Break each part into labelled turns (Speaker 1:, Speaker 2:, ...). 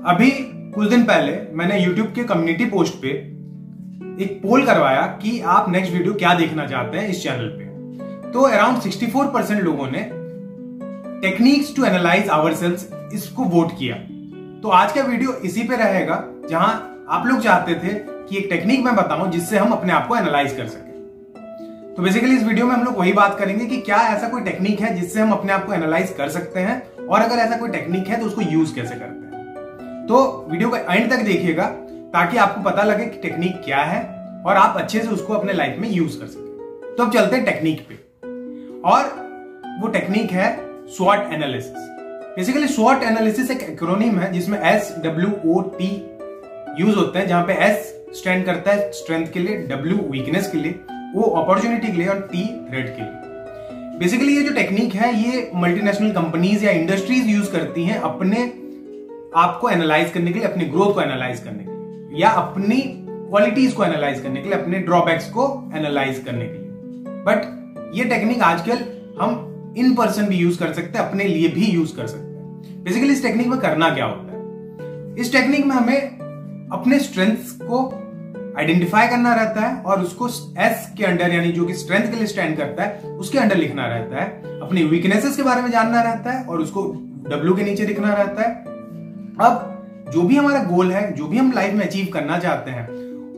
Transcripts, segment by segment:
Speaker 1: अभी कुछ दिन पहले मैंने YouTube के कम्युनिटी पोस्ट पे एक पोल करवाया कि आप नेक्स्ट वीडियो क्या देखना चाहते हैं इस चैनल पे। तो अराउंड 64% लोगों ने टेक्निक्स टू एनालाइज आवरसेल्व्स इसको वोट किया। तो आज का वीडियो इसी पे रहेगा, जहां आप लोग चाहते थे कि एक टेक्निक मैं बताऊं जिससे हम अपने आप को एनालाइज कर सकें। तो बेसिकली इस वीडियो में हम लोग वही बात करेंगे कि क्या ऐसा कोई टेक्निक है जिससे हम अपने आप को एनालाइज कर सकते हैं, और अगर ऐसा कोई टेक्निक है तो उसको यूज कैसे करते हैं। तो वीडियो का एंड तक देखिएगा ताकि आपको पता लगे कि टेक्निक क्या है और आप अच्छे से उसको अपने लाइफ में यूज कर सकें। तो अब चलते हैं टेक्निक पे, और वो टेक्निक है स्वॉट एनालिसिस। बेसिकली स्वॉट एनालिसिस एक एक्रोनिम है जिसमें SWOT यूज होता है, जहां पे S स्टैंड करता है स्ट्रेंथ के लिए, W वीकनेस के लिए, O अपॉर्चुनिटी के लिए और T थ्रेट के लिए। बेसिकली ये जो टेक्निक है ये मल्टीनेशनल कंपनीज या इंडस्ट्रीज यूज करती हैं अपने आप को एनालाइज करने के लिए, अपनी ग्रोथ को एनालाइज करने के लिए, या अपनी क्वालिटीज को एनालाइज करने के लिए, अपने ड्रॉबैक्स को एनालाइज करने के लिए। बट ये टेक्निक आजकल हम इन पर्सन भी यूज कर सकते हैं, अपने लिए भी यूज कर सकते हैं। बेसिकली इस टेक्निक में करना क्या होता है, इस टेक्निक में हमें अपने स्ट्रेंथ्स को आइडेंटिफाई करना रहता है और उसको S के अंडर, यानी जो कि स्ट्रेंथ के लिए स्टैंड करता है, उसके अंडर लिखना रहता है। अपनी वीकनेसेस के बारे में जानना रहता है और उसको W के नीचे लिखना रहता है। अब जो भी हमारा गोल है, जो भी हम लाइफ में अचीव करना चाहते हैं,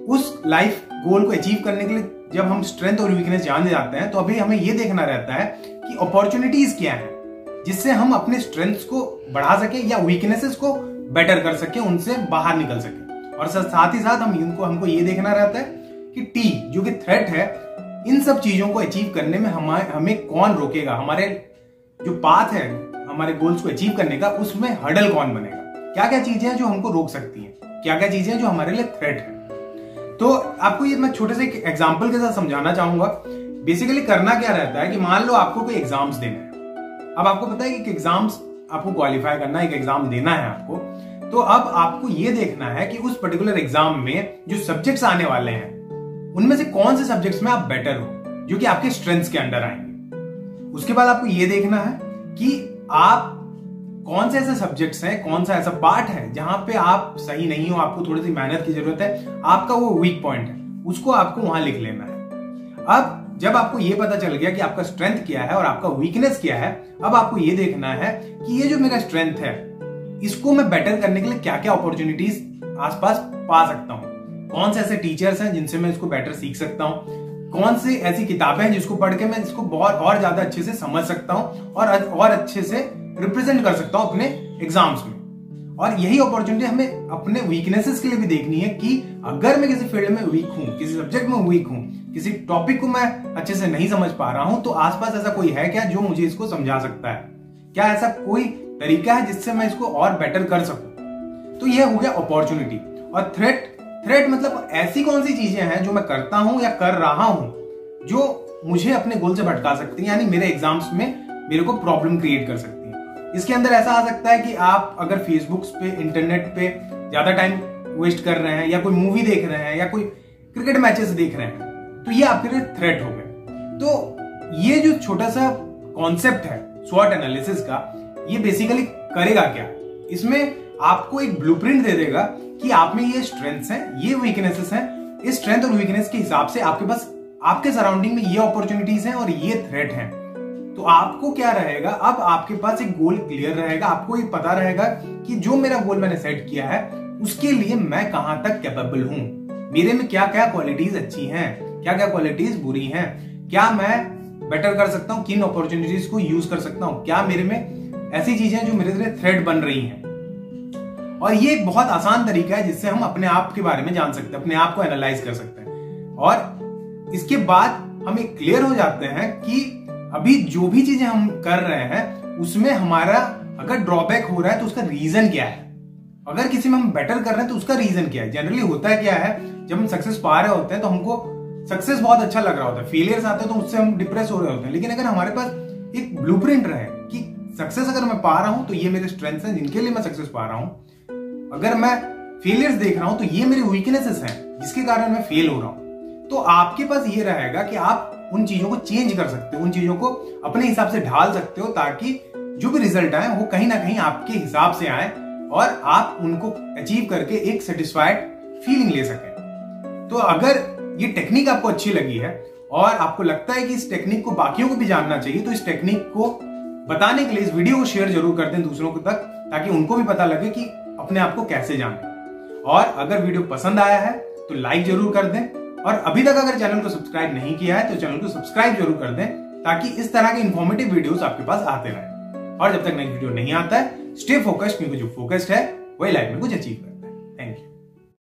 Speaker 1: उस लाइफ गोल को अचीव करने के लिए जब हम स्ट्रेंथ और वीकनेस जान जाते हैं तो अभी हमें यह देखना रहता है कि अपॉर्चुनिटीज क्या है जिससे हम अपने स्ट्रेंथ्स को बढ़ा सके या वीकनेसेस को बेटर कर सके, उनसे बाहर निकल सके। और साथ ही साथ हमको ये देखना रहता है कि T जो कि थ्रेट है, इन सब चीजों को अचीव करने में हमें कौन रोकेगा, हमारे जो पाथ है हमारे गोल्स को अचीव करने का, उसमें हर्डल कौन बनेगा, क्या क्या चीजें हैं जो हमको रोक सकती हैं, क्या क्या चीजें हैं जो हमारे लिए थ्रेट है। तो आपको ये मैं छोटे से एक एग्जांपल के साथ समझाना चाहूंगा। बेसिकली करना क्या रहता है कि मान लो आपको कोई एग्जाम्स देना है। अब आपको पता है कि एग्जाम्स आपको क्वालिफाई करना है, एक एग्जाम देना है आपको। तो अब आपको ये देखना है कि उस पर्टिकुलर एग्जाम में जो सब्जेक्ट्स आने वाले हैं उनमें से कौन से सब्जेक्ट्स में आप बेटर हो, जो कि आपके स्ट्रेंथ्स के अंडर आएंगे। उसके बाद आपको ये देखना है कि आप कौन से ऐसे सब्जेक्ट्स हैं, कौन सा ऐसा पार्ट है जहां पे आप सही नहीं हो, आपको थोड़ी सी मेहनत की जरूरत है, आपका वो वीक पॉइंट है, उसको आपको वहां लिख लेना है। अब जब आपको ये पता चल गया कि आपका स्ट्रेंथ क्या है और आपका वीकनेस क्या है, अब आपको ये देखना है कि ये जो मेरा स्ट्रेंथ है इसको मैं बेटर करने के लिए क्या क्या अपॉर्चुनिटीज आसपास पा सकता हूं, कौन से ऐसे टीचर्स हैं जिनसे मैं इसको बेटर सीख सकता हूं, कौन सी ऐसी किताबें हैं जिसको पढ़ के मैं इसको बहुत और ज्यादा अच्छे से समझ सकता हूं और अच्छे से रिप्रेजेंट कर सकता हूं अपने एग्जाम्स में। और यही अपॉर्चुनिटी हमें अपने वीकनेसेस के लिए भी देखनी है कि अगर मैं किसी फील्ड में वीक हूं, किसी सब्जेक्ट में वीक हूं, किसी टॉपिक को मैं अच्छे से नहीं समझ पा रहा हूं, तो आसपास ऐसा कोई है क्या जो मुझे इसको समझा सकता है, क्या ऐसा कोई तरीका है जिससे मैं इसको और बेटर कर सकूं। तो यह हो गया अपॉर्चुनिटी। और थ्रेट मतलब ऐसी कौन सी चीजें हैं जो मैं करता हूं या कर रहा हूं जो मुझे अपने गोल से भटका सकती हैं, यानी मेरे एग्जाम्स में मेरे को प्रॉब्लम क्रिएट कर सकती है। इसके अंदर ऐसा आ सकता है कि आप अगर फेसबुक पे, इंटरनेट पे ज्यादा टाइम वेस्ट कर रहे हैं, या कोई मूवी देख रहे हैं, या कोई क्रिकेट मैचेस देख रहे हैं, तो ये आपके लिए थ्रेट हो गए। तो ये जो छोटा सा कॉन्सेप्ट है स्वॉट एनालिसिस का, ये बेसिकली करेगा क्या, इसमें आपको एक ब्लूप्रिंट दे देगा कि आप में ये स्ट्रेंथ्स हैं, ये वीकनेसेस हैं, इस स्ट्रेंथ और वीकनेस के हिसाब से आपके पास, आपके सराउंडिंग में ये अपॉर्चुनिटीज हैं और ये थ्रेट हैं। तो आपको क्या रहेगा, अब आपके पास एक गोल क्लियर रहेगा, आपको ये पता रहेगा कि जो मेरा गोल मैंने सेट किया है उसके लिए मैं कहां तक कैपेबल हूं, मेरे में क्या क्या क्वालिटीज अच्छी हैं, क्या क्या क्वालिटीज बुरी हैं, क्या मैं बेटर कर सकता हूं, किन अपॉर्चुनिटीज को यूज कर सकता हूं, क्या मेरे में ऐसी चीजें जो मेरे लिए थ्रेट बन रही हैं। और ये एक बहुत आसान तरीका है जिससे हम अपने आप के बारे में जान सकते हैं, अपने आप को एनालाइज कर सकते हैं। और इसके बाद हम एक क्लियर हो जाते हैं कि अभी जो भी चीजें हम कर रहे हैं उसमें हमारा अगर ड्रॉबैक हो रहा है तो उसका रीजन क्या है, अगर किसी में हम बेटर कर रहे हैं तो उसका रीजन क्या है। जनरली होता है क्या है, जब हम सक्सेस पा रहे होते हैं तो हमको सक्सेस बहुत अच्छा लग रहा होता है, फेलियर्स आते हैं तो उससे हम डिप्रेस हो रहे होते हैं। लेकिन अगर हमारे पास एक ब्लूप्रिंट रहे कि सक्सेस अगर मैं पा रहा हूं तो ये मेरे स्ट्रेंथ्स हैं जिनके लिए मैं सक्सेस पा रहा हूं, अगर मैं फेलियर्स देख रहा हूं तो ये मेरी वीकनेसेस हैं जिसके कारण मैं फेल हो रहा हूं, तो आपके पास ये रहेगा कि आप उन चीजों को चेंज कर सकते हो, उन चीजों को अपने हिसाब से ढाल सकते हो, ताकि जो भी रिजल्ट आए वो कहीं ना कहीं आपके हिसाब से आए, और आप उनको अचीव करके एक सेटिस्फाइड फीलिंग ले सकें। तो अगर ये टेक्निक आपको अच्छी लगी है और आपको लगता है कि इस टेक्निक को बाकियों को भी जानना चाहिए, तो इस टेक्निक को बताने के लिए इस वीडियो को शेयर जरूर कर दें दूसरों को तक, ताकि उनको भी पता लगे कि अपने आप को कैसे जाने। और अगर वीडियो पसंद आया है तो लाइक जरूर कर दें, और अभी तक अगर चैनल को सब्सक्राइब नहीं किया है तो चैनल को सब्सक्राइब जरूर कर दें, ताकि इस तरह के इंफॉर्मेटिव वीडियोस आपके पास आते रहें। और जब तक नेक्स्ट वीडियो नहीं आता है, स्टे फोकस्ड, क्योंकि जो फोकस्ड है वही लाइफ में कुछ अचीव करता है। Thank you.